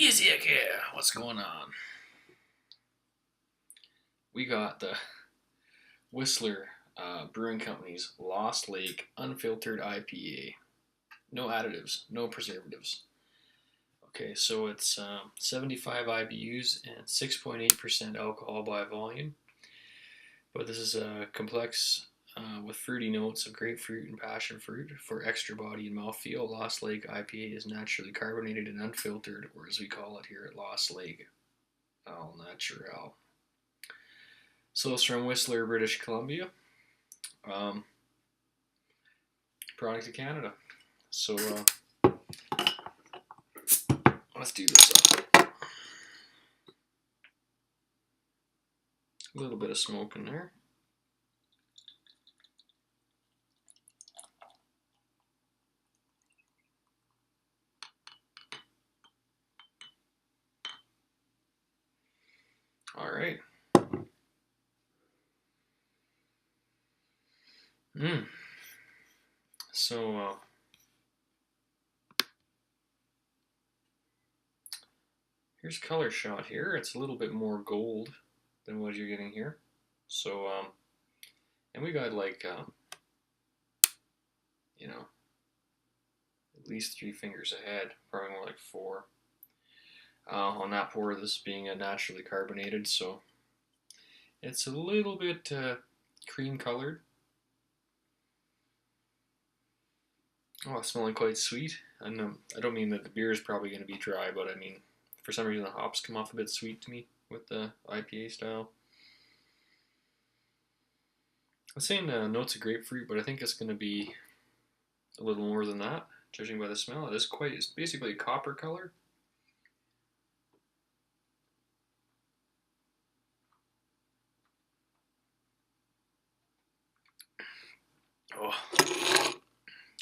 Beerzerker, what's going on? We got the Whistler Brewing Company's Lost Lake Unfiltered I.P.A. No additives, no preservatives. Okay, so it's 75 IBUs and 6.8% alcohol by volume. But this is a complex with fruity notes of grapefruit and passion fruit for extra body and mouthfeel. Lost Lake IPA is naturally carbonated and unfiltered, or as we call it here at Lost Lake, al natural. So it's from Whistler, British Columbia. Product of Canada. So let's do this up. A little bit of smoke in there. All right. So here's color shot here. It's a little bit more gold than what you're getting here. So and we got like you know, at least 3 fingers ahead, probably more like 4. On that pour, this being a naturally carbonated, so it's a little bit cream colored. Oh, it's smelling quite sweet. And I don't mean that the beer is probably going to be dry, but I mean, for some reason the hops come off a bit sweet to me with the IPA style. I'm saying notes of grapefruit, but I think it's going to be a little more than that, judging by the smell. It's basically a copper color. Oh.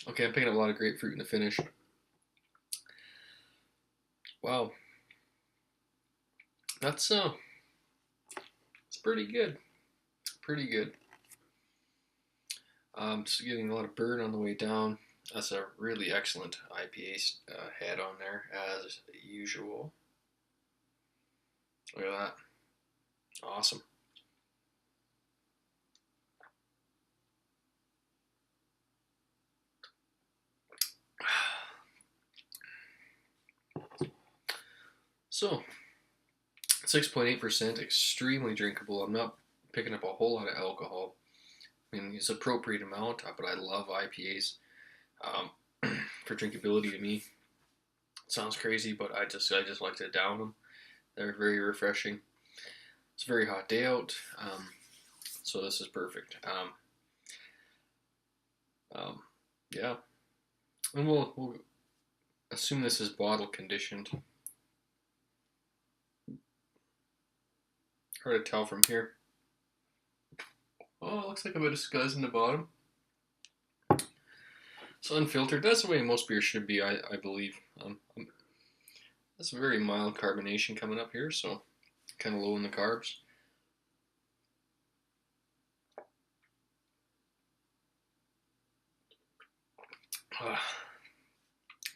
Okay, I'm picking up a lot of grapefruit in the finish. Wow. That's it's pretty good. Pretty good. Just getting a lot of burn on the way down. That's a really excellent IPA head on there, as usual. Look at that. Awesome. So, 6.8%, extremely drinkable. I'm not picking up a whole lot of alcohol. I mean, it's appropriate amount, but I love IPAs. For drinkability to me, it sounds crazy, but I just like to down them. They're very refreshing. It's a very hot day out, so this is perfect. Yeah, and we'll assume this is bottle conditioned. Hard to tell from here. Oh, it looks like a bit of scuzz in the bottom. So unfiltered, that's the way most beer should be, I believe. That's a very mild carbonation coming up here, so kind of low in the carbs.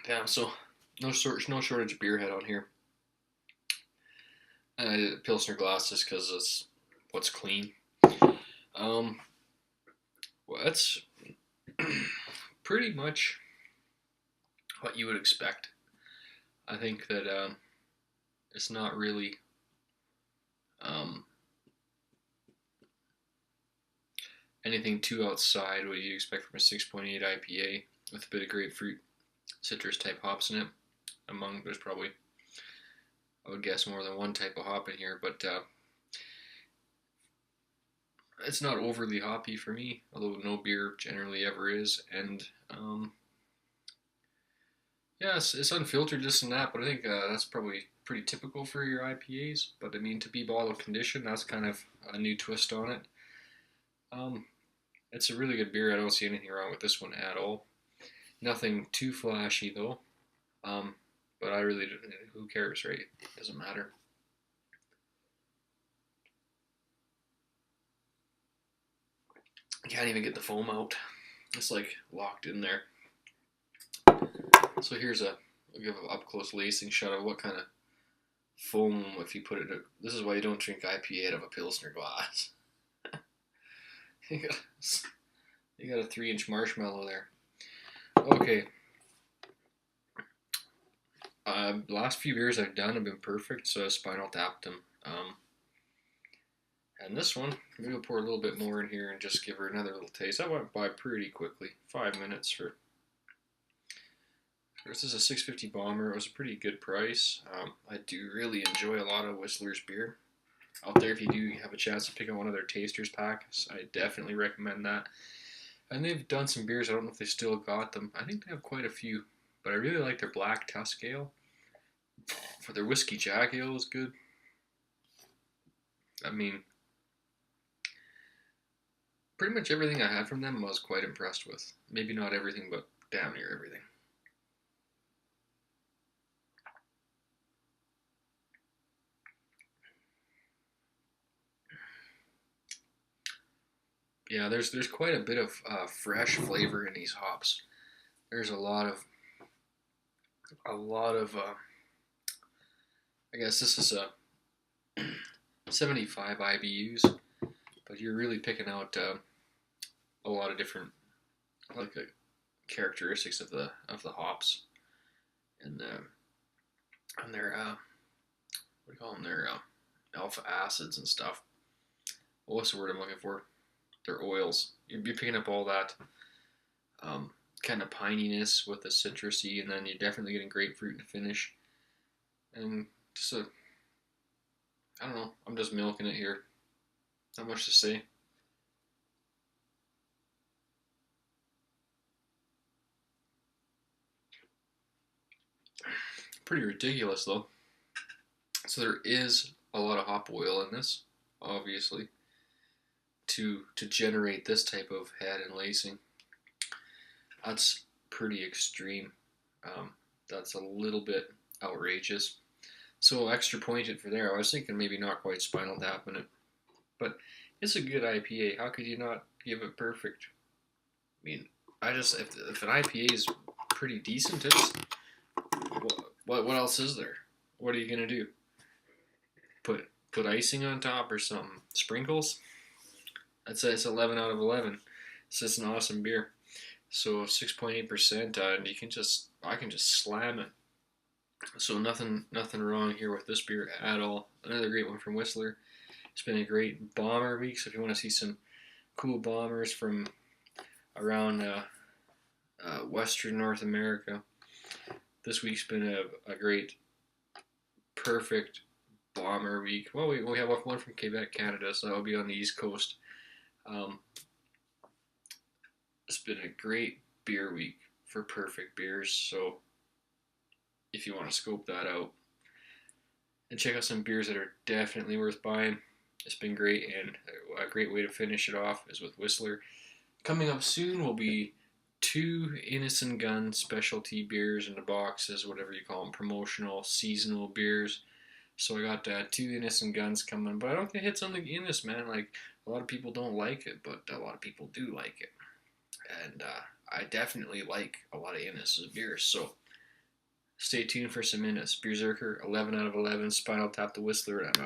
Damn, so no shortage of beer head on here. And I did Pilsner glasses because it's what's clean. Well, that's pretty much what you would expect. I think that it's not really anything too outside what you expect from a 6.8 IPA with a bit of grapefruit, citrus type hops in it. There's probably, I would guess, more than one type of hop in here, but it's not overly hoppy for me, although no beer generally ever is. And yeah, it's unfiltered, this and that, but I think that's probably pretty typical for your IPAs. But I mean, to be bottle conditioned, that's kind of a new twist on it. It's a really good beer. I don't see anything wrong with this one at all. Nothing too flashy though. But I really don't, who cares, right? It doesn't matter. I can't even get the foam out. It's like locked in there. So here's I'll give an up close lacing shot of what kind of foam if you put it. This is why you don't drink IPA out of a Pilsner glass. you, got, you got a 3-inch marshmallow there. Okay. Last few beers I've done have been perfect, so I spinal tapped them. And this one, maybe we'll pour a little bit more in here and just give her another little taste. That went by pretty quickly. 5 minutes for. This is a 650 bomber. It was a pretty good price. I do really enjoy a lot of Whistler's beer. Out there, if you do have a chance to pick up one of their tasters packs, I definitely recommend that. And they've done some beers. I don't know if they still got them. I think they have quite a few. But I really like their Black Tusk Ale. For their Whiskey Jack Ale was good. I mean, pretty much everything I had from them I was quite impressed with. Maybe not everything, but damn near everything. Yeah, there's quite a bit of fresh flavor in these hops. There's a lot of I guess this is a 75 IBUs, but you're really picking out a lot of different characteristics of the hops and their what do you call them, their alpha acids and stuff. What's the word I'm looking for? Their oils. You're picking up all that kind of pininess with the citrusy, and then you're definitely getting grapefruit in the finish. And just I don't know, I'm just milking it here. Not much to say. Pretty ridiculous though. So there is a lot of hop oil in this, obviously, to generate this type of head and lacing. That's pretty extreme. That's a little bit outrageous. So extra pointed for there. I was thinking maybe not quite spinal tapping it, but it's a good IPA. How could you not give it perfect? I mean, if an IPA is pretty decent, it's what else is there? What are you gonna do? Put icing on top or something? Sprinkles? It's 11 out of 11. It's just an awesome beer. So 6.8%, and I can just slam it. So nothing wrong here with this beer at all. Another great one from Whistler. It's been a great bomber week. So if you want to see some cool bombers from around Western North America, this week's been a great, perfect bomber week. Well, we have one from Quebec, Canada, so that'll be on the East Coast. It's been a great beer week for perfect beers, so if you want to scope that out and check out some beers that are definitely worth buying, it's been great, and a great way to finish it off is with Whistler. Coming up soon will be 2 Innocent Gun specialty beers in the boxes, whatever you call them, promotional, seasonal beers. So I got 2 Innocent Guns coming, but I don't think it hits on the Guinness, man. Like, a lot of people don't like it, but a lot of people do like it. And I definitely like a lot of Innis's beers, so stay tuned for some Innis. Beerzerker, 11 out of 11, Spinal Tap the Whistler, and I'm out.